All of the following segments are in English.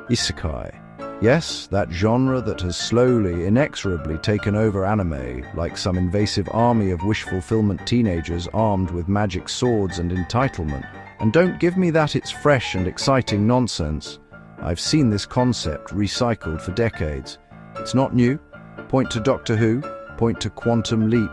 Isekai. Yes, that genre that has slowly, inexorably taken over anime, like some invasive army of wish-fulfillment teenagers armed with magic swords and entitlement. And don't give me that it's fresh and exciting nonsense. I've seen this concept recycled for decades. It's not new. Point to Doctor Who, point to Quantum Leap.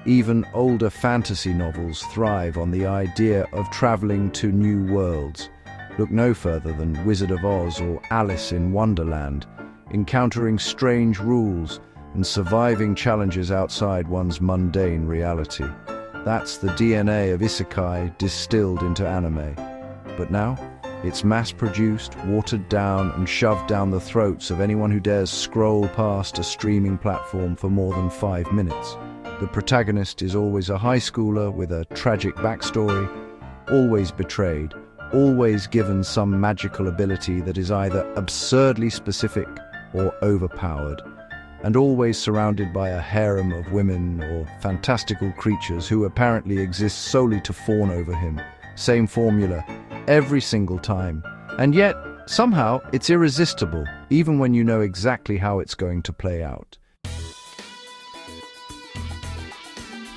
Even older fantasy novels thrive on the idea of traveling to new worlds. Look no further than Wizard of Oz or Alice in Wonderland, encountering strange rules and surviving challenges outside one's mundane reality. That's the DNA of Isekai distilled into anime. But now, it's mass-produced, watered down, and shoved down the throats of anyone who dares scroll past a streaming platform for more than 5 minutes. The protagonist is always a high schooler with a tragic backstory, always betrayed, always given some magical ability that is either absurdly specific or overpowered, and always surrounded by a harem of women or fantastical creatures who apparently exist solely to fawn over him. Same formula, every single time. And yet, somehow, it's irresistible, even when you know exactly how it's going to play out.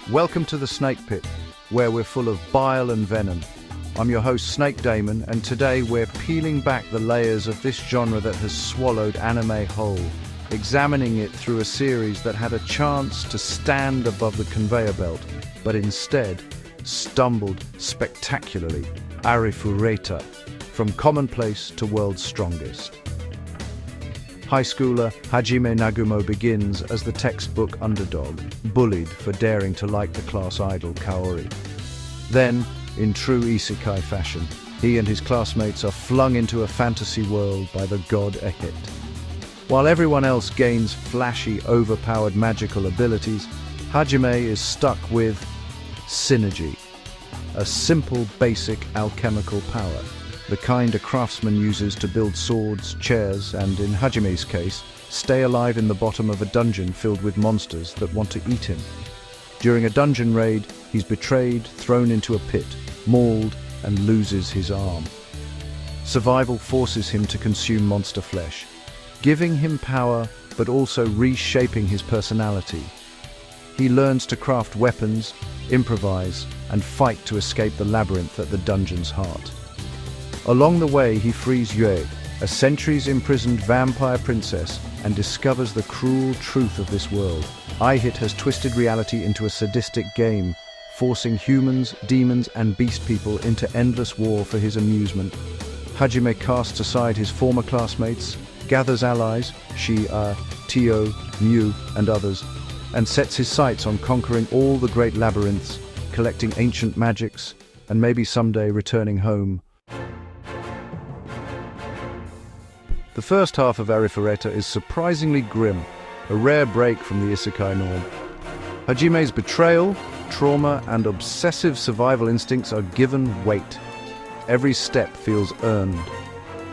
Welcome to the Snake Pit, where we're full of bile and venom. I'm your host, Snake Damon, and today we're peeling back the layers of this genre that has swallowed anime whole, examining it through a series that had a chance to stand above the conveyor belt, but instead stumbled spectacularly. Arifureta, from Commonplace to World's Strongest. High schooler Hajime Nagumo begins as the textbook underdog, bullied for daring to like the class idol Kaori. Then, in true isekai fashion, he and his classmates are flung into a fantasy world by the god Ehet. While everyone else gains flashy, overpowered magical abilities, Hajime is stuck with synergy, a simple, basic alchemical power, the kind a craftsman uses to build swords, chairs, and, in Hajime's case, stay alive in the bottom of a dungeon filled with monsters that want to eat him. During a dungeon raid, he's betrayed, thrown into a pit, mauled, and loses his arm. Survival forces him to consume monster flesh, giving him power but also reshaping his personality. He learns to craft weapons, improvise, and fight to escape the labyrinth at the dungeon's heart. Along the way, he frees Yue, a centuries-imprisoned vampire princess, and discovers the cruel truth of this world. Ihit has twisted reality into a sadistic game, forcing humans, demons, and beast people into endless war for his amusement. Hajime casts aside his former classmates, gathers allies, Shi-A, Tio, Mu, and others, and sets his sights on conquering all the great labyrinths, collecting ancient magics, and maybe someday returning home. The first half of Arifureta is surprisingly grim, a rare break from the isekai norm. Hajime's betrayal, trauma, and obsessive survival instincts are given weight. Every step feels earned.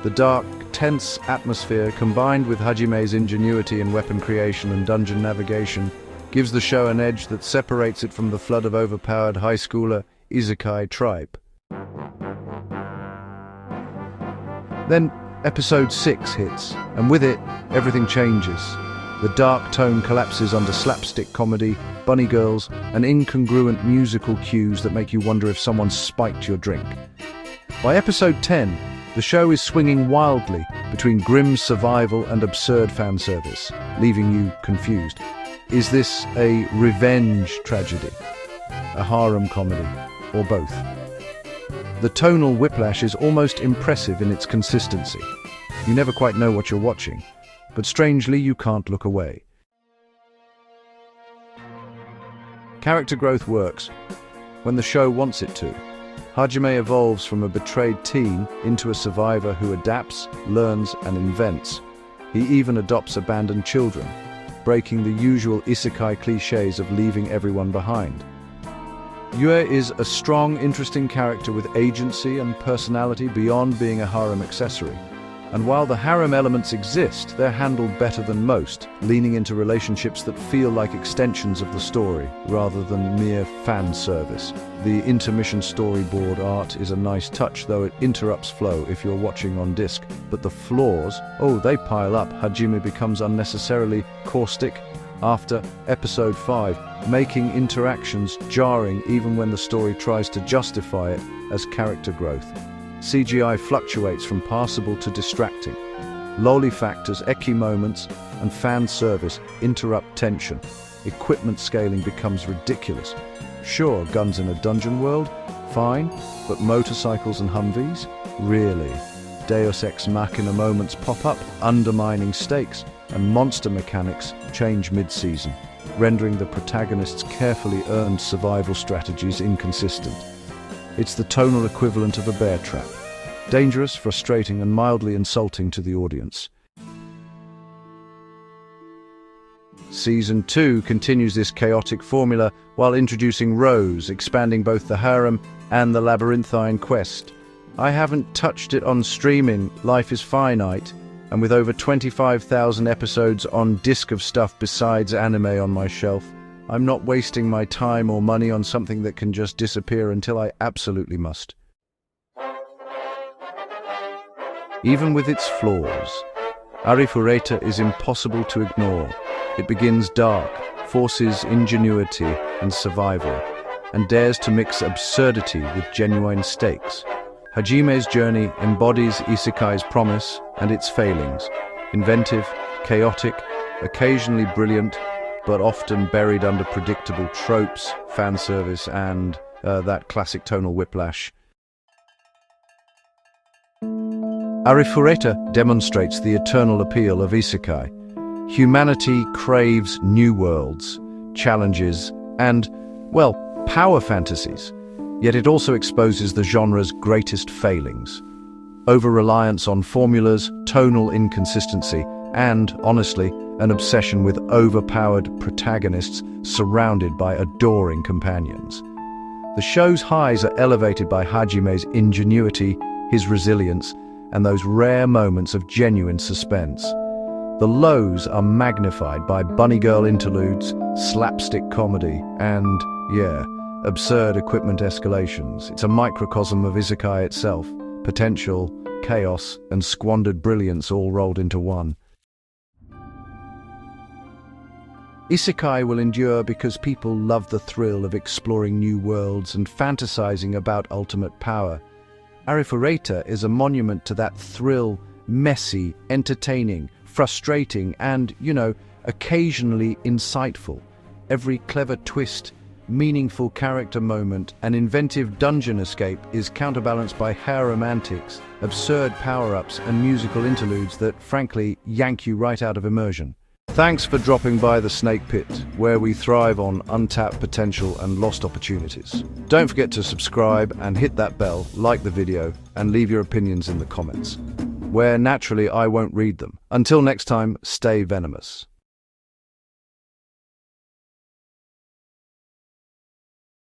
The dark, tense atmosphere, combined with Hajime's ingenuity in weapon creation and dungeon navigation, gives the show an edge that separates it from the flood of overpowered high schooler isekai tripe. Then, Episode 6 hits, and with it, everything changes. The dark tone collapses under slapstick comedy, bunny girls, and incongruent musical cues that make you wonder if someone spiked your drink. By Episode 10, the show is swinging wildly between grim survival and absurd fanservice, leaving you confused. Is this a revenge tragedy, a harem comedy, or both? The tonal whiplash is almost impressive in its consistency. You never quite know what you're watching, but strangely you can't look away. Character growth works when the show wants it to. Hajime evolves from a betrayed teen into a survivor who adapts, learns, and invents. He even adopts abandoned children, breaking the usual isekai clichés of leaving everyone behind. Yue is a strong, interesting character with agency and personality beyond being a harem accessory. And while the harem elements exist, they're handled better than most, leaning into relationships that feel like extensions of the story, rather than mere fan service. The intermission storyboard art is a nice touch, though it interrupts flow if you're watching on disc. But the flaws, oh, they pile up. Hajime becomes unnecessarily caustic after episode 5, making interactions jarring even when the story tries to justify it as character growth. CGI fluctuates from passable to distracting. Lolly factors, ecchi moments, and fan service interrupt tension. Equipment scaling becomes ridiculous. Sure, guns in a dungeon world? Fine. But motorcycles and Humvees? Really? Deus Ex Machina moments pop up, undermining stakes, and monster mechanics change mid-season, rendering the protagonist's carefully earned survival strategies inconsistent. It's the tonal equivalent of a bear trap. Dangerous, frustrating, and mildly insulting to the audience. Season 2 continues this chaotic formula while introducing Rose, expanding both the harem and the labyrinthine quest. I haven't touched it on streaming, life is finite, and with over 25,000 episodes on disc of stuff besides anime on my shelf, I'm not wasting my time or money on something that can just disappear until I absolutely must. Even with its flaws, Arifureta is impossible to ignore. It begins dark, forces ingenuity and survival, and dares to mix absurdity with genuine stakes. Hajime's journey embodies Isekai's promise and its failings. Inventive, chaotic, occasionally brilliant, but often buried under predictable tropes, fan service, and that classic tonal whiplash. Arifureta demonstrates the eternal appeal of Isekai. Humanity craves new worlds, challenges, and, well, power fantasies. Yet it also exposes the genre's greatest failings. Over-reliance on formulas, tonal inconsistency, and, honestly, an obsession with overpowered protagonists surrounded by adoring companions. The show's highs are elevated by Hajime's ingenuity, his resilience, and those rare moments of genuine suspense. The lows are magnified by bunny girl interludes, slapstick comedy, and, absurd equipment escalations. It's a microcosm of Isekai itself, potential, chaos, and squandered brilliance all rolled into one. Isekai will endure because people love the thrill of exploring new worlds and fantasizing about ultimate power. Arifureta is a monument to that thrill, messy, entertaining, frustrating, and, occasionally insightful. Every clever twist, meaningful character moment, and inventive dungeon escape is counterbalanced by harem antics, absurd power-ups, and musical interludes that, frankly, yank you right out of immersion. Thanks for dropping by the Snake Pit, where we thrive on untapped potential and lost opportunities. Don't forget to subscribe and hit that bell, like the video, and leave your opinions in the comments, where naturally I won't read them. Until next time, stay venomous.